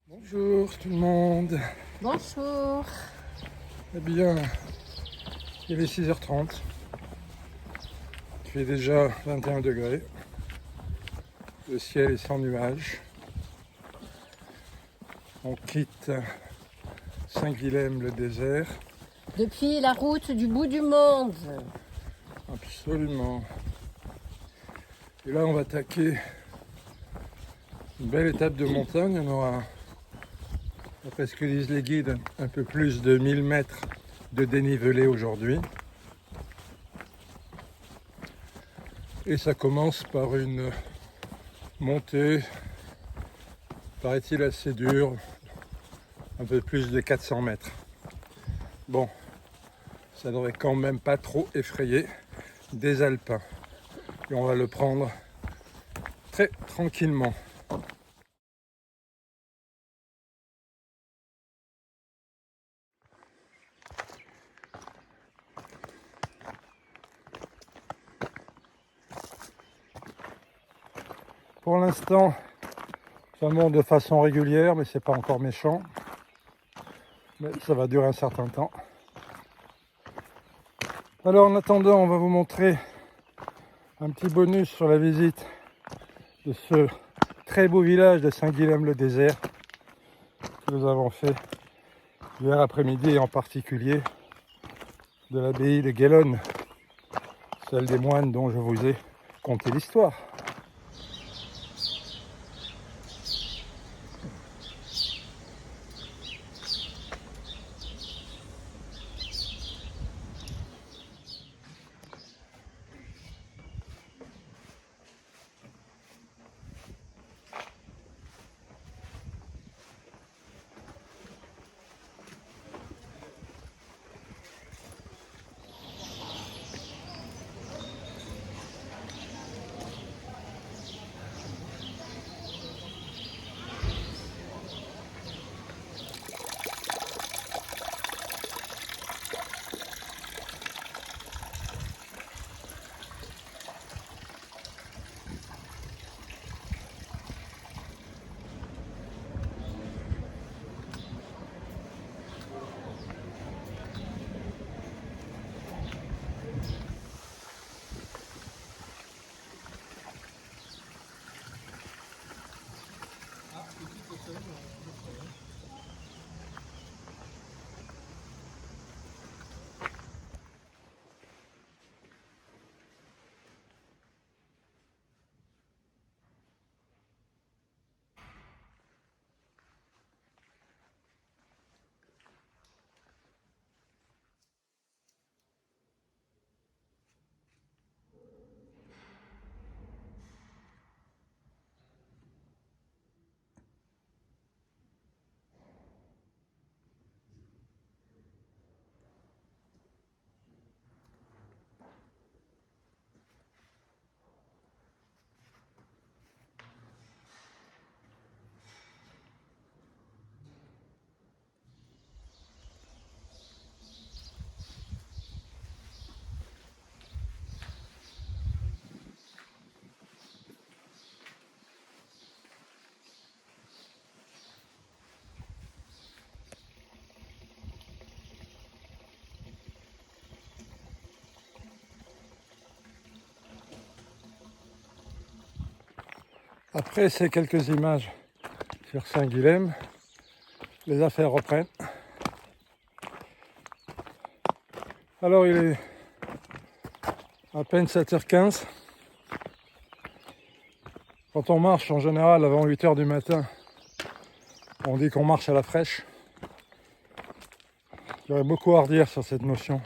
Bonjour tout le monde. Bonjour. Eh bien, il est 6h30. Il fait déjà 21 degrés. Le ciel est sans nuages. On quitte Saint-Guilhem-le-Désert. Depuis la route du bout du monde. Absolument. Et là, on va attaquer une belle étape de montagne. On aura, d'après ce que disent les guides, un peu plus de 1000 mètres de dénivelé aujourd'hui. Et ça commence par une montée, paraît-il assez dure, un peu plus de 400 mètres. Bon, ça devrait quand même pas trop effrayer des alpins. Et on va le prendre très tranquillement. Pour l'instant, ça monte de façon régulière, mais c'est pas encore méchant. Mais ça va durer un certain temps. Alors en attendant, on va vous montrer un petit bonus sur la visite de ce très beau village de Saint-Guilhem-le-Désert que nous avons fait hier après-midi, et en particulier de l'abbaye de Guélonne, celle des moines dont je vous ai conté l'histoire. Après ces quelques images sur Saint-Guilhem, les affaires reprennent. Alors il est à peine 7h15. Quand on marche en général avant 8h du matin, on dit qu'on marche à la fraîche. Il y aurait beaucoup à redire sur cette notion.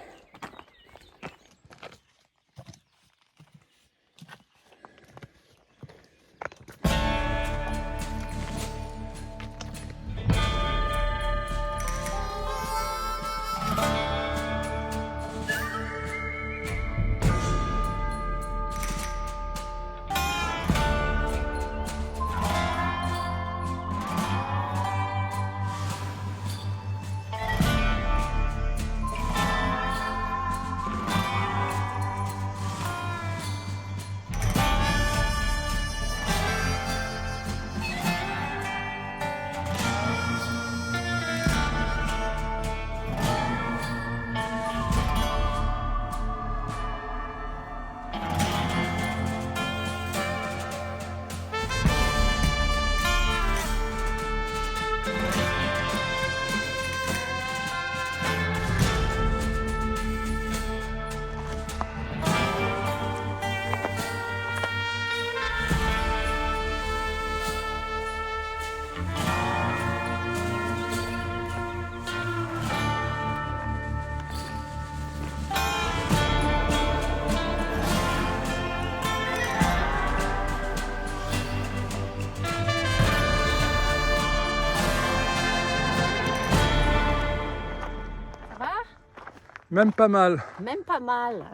Même pas mal. Même pas mal.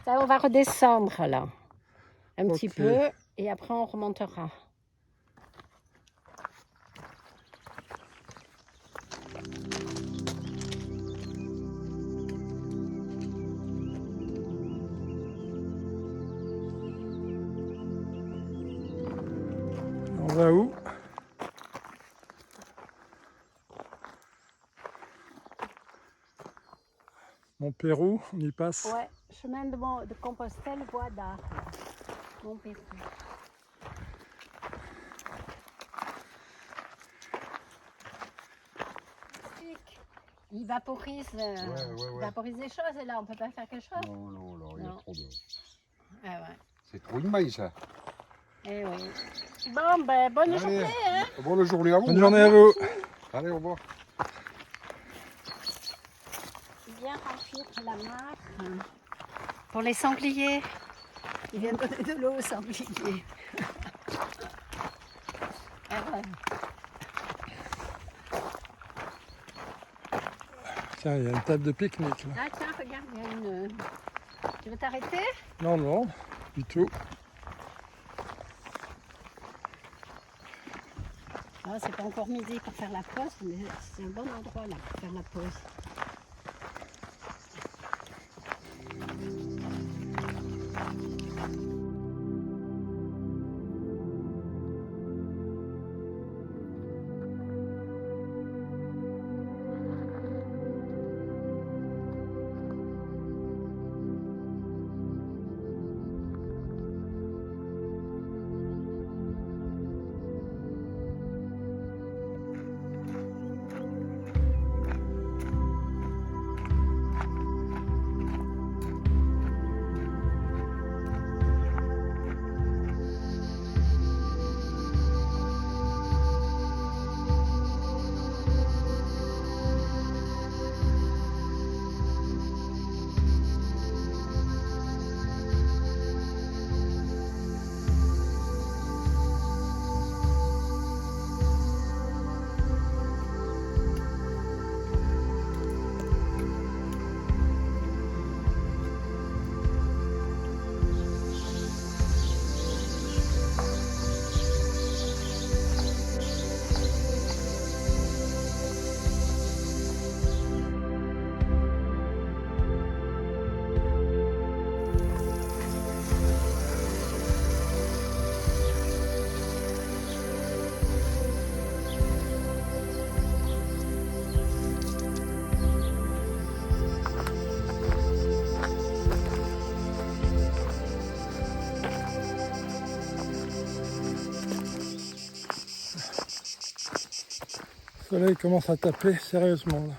Ça, on va redescendre là. Un petit Ok. peu et après on remontera. On va où? Mon Pérou, on y passe. Ouais, chemin de Compostelle, voie d'art. Mon Pérou. Il vaporise, il vaporise des choses et là on peut pas faire quelque chose. Non, il y a Non. trop de... Ah ouais. C'est trop de maïs, ça. Eh oui. Bon, ben bonne Allez. journée, hein. Bonne journée à vous. Bonne journée à vous. Allez, au revoir. Viens remplir la mare pour les sangliers. Il vient donner de l'eau aux sangliers. Ah ouais. Tiens, il y a une table de pique-nique là. Ah tiens, regarde, il y a une... Tu veux t'arrêter? Non, non, du tout. Ah, c'est pas encore midi pour faire la pause, mais c'est un bon endroit là pour faire la pause. Le soleil commence à taper sérieusement là.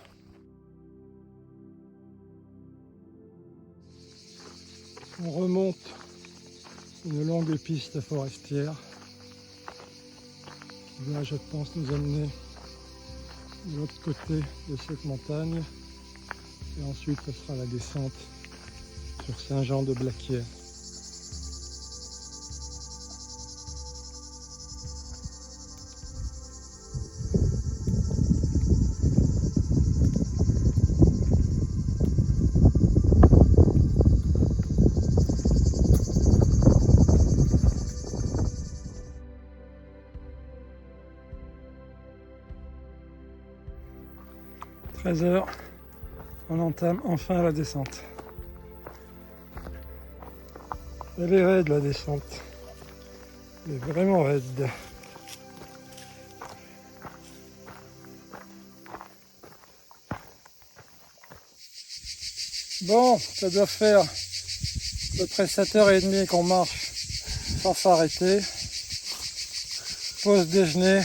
On remonte une longue piste forestière qui va, je pense, nous amener de l'autre côté de cette montagne. Et ensuite, ce sera la descente sur Saint-Jean-de-Blaquière. « 13h, on entame enfin la descente. Elle est raide la descente. Elle est vraiment raide. Bon, ça doit faire à peu près 7h30 qu'on marche sans s'arrêter. Pause déjeuner,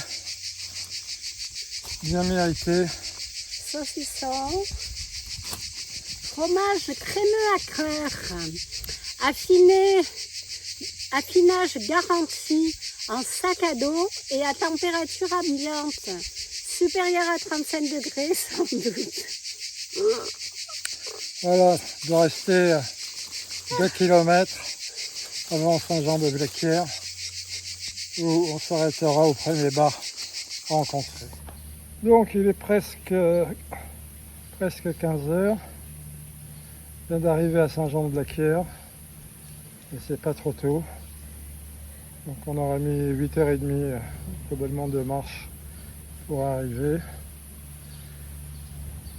bien mérité. Saucisson, fromage crémeux à cœur, affinage garanti en sac à dos et à température ambiante, supérieure à 35 degrés sans doute. Voilà, il doit rester 2 km avant Saint-Jean-de-Blaquière où on s'arrêtera au premier bar rencontré. Donc il est presque presque 15 heures. Je viens d'arriver à Saint-Jean-de-la-Quière. Et c'est pas trop tôt. Donc on aura mis 8h30 probablement de marche pour arriver.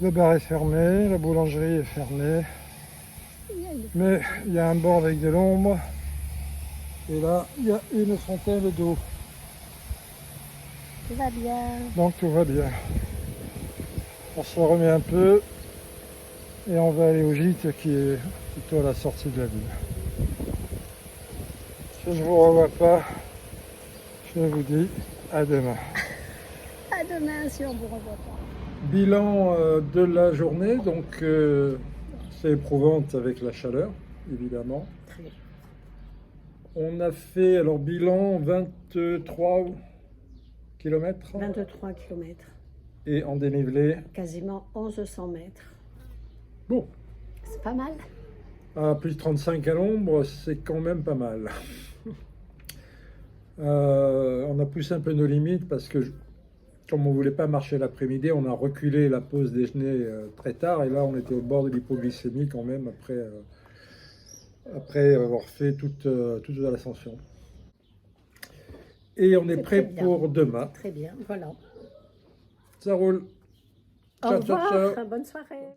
Le bar est fermé, la boulangerie est fermée. Mais il y a un bord avec de l'ombre. Et là, il y a une fontaine d'eau. Tout va bien. Donc tout va bien. On se remet un peu et on va aller au gîte qui est plutôt à la sortie de la ville. Si je ne vous revois pas, je vous dis à demain. À demain si on ne vous revoit pas. Bilan de la journée, donc c'est éprouvante avec la chaleur, évidemment. Très. On a fait, alors bilan, 23 km 23 km. et en dénivelé, Quasiment 1100 mètres. bon, C'est pas mal. à plus de 35 à l'ombre, c'est quand même pas mal. On a poussé un peu nos limites parce que, comme on ne voulait pas marcher l'après-midi, on a reculé la pause déjeuner très tard. Et là, on était au bord de l'hypoglycémie quand même après avoir fait toute l'ascension. Et on est C'est prêt très bien. pour demain. Très bien, voilà. Ça roule. Au Ciao, ciao, revoir, ciao. bonne soirée.